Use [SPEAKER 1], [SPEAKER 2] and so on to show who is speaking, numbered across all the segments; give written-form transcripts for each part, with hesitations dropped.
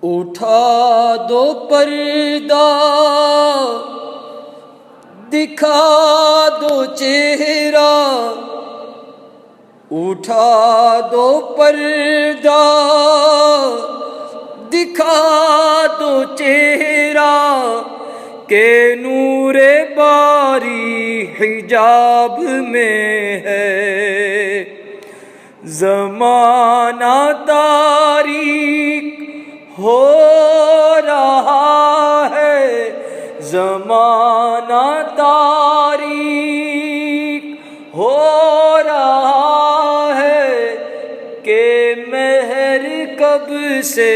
[SPEAKER 1] اٹھا دو پردہ، دکھا دو چہرہ، اٹھا دو پردہ، دکھا دو چہرہ، کہ نور باری حجاب میں ہے۔ زمانہ تاریک ہو رہا ہے، زمانہ تاریک ہو رہا ہے، کہ مہر کب سے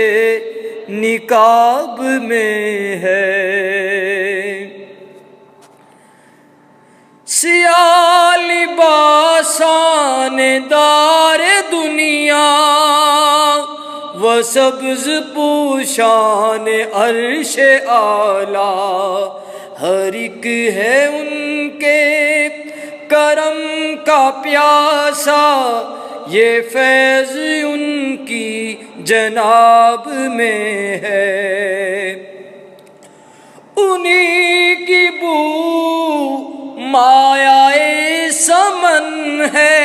[SPEAKER 1] نقاب میں ہے۔ سیاہ لباسان دار دنیا و سبز پوشان عرش اعلیٰ، ہر ایک ہے ان کے کرم کا پیاسا، یہ فیض ان کی جناب میں ہے۔ انہی کی بو مایہ سمن ہے،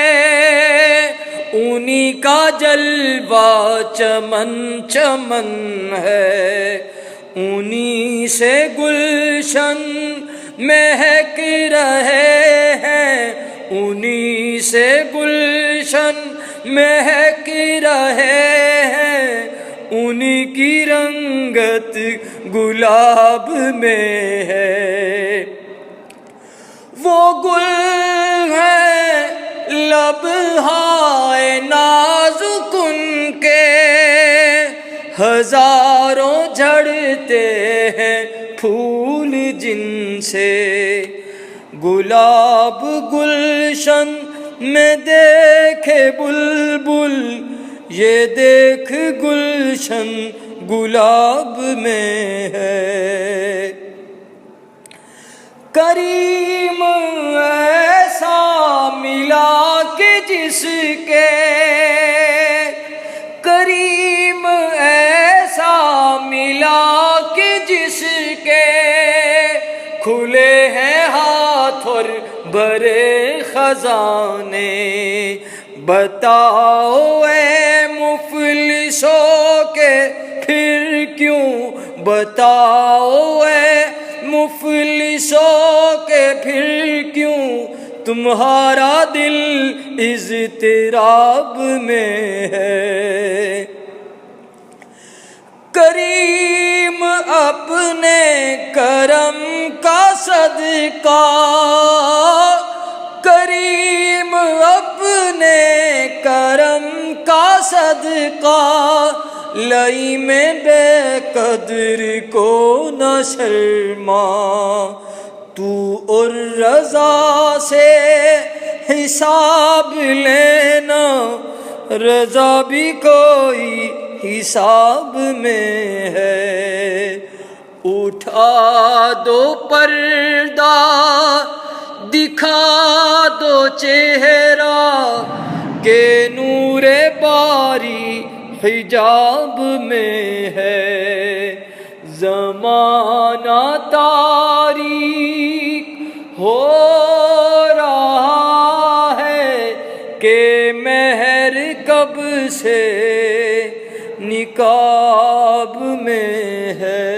[SPEAKER 1] انہی کا جلوہ چمن چمن ہے، انہی سے گلشن مہک رہے ہیں، انہی سے گلشن مہک رہے ہیں، انہی کی رنگت گلاب میں ہے۔ وہ گل ہے لبہائے نازک ان کے، ہزاروں جھڑتے ہیں پھول جن سے، گلاب گلشن میں دیکھے بلبل، یہ دیکھ گلشن گلاب میں ہے۔ کریم ایسا ملا کہ جس کے، کریم ایسا ملا کہ جس کے، کھلے ہیں ہاتھ اور بھرے خزانے، بتاؤ اے مفلسوں کے پھر کیوں، بتاؤ اے مفلسوں کے پھر کیوں، تمہارا دل اضطراب میں ہے۔ کریم اپنے کرم کا صدقہ، کریم اپنے کرم کا صدقہ، لئی میں بے قدر کو نہ شرما، تو اور رضا سے حساب لینا، رضا بھی کوئی حساب میں ہے۔ اٹھا دو پردہ، دکھا دو چہرہ، کہ نور باری حجاب میں ہے۔ زمانہ تاریک ہو رہا ہے، کہ مہر کب سے نقاب میں ہے۔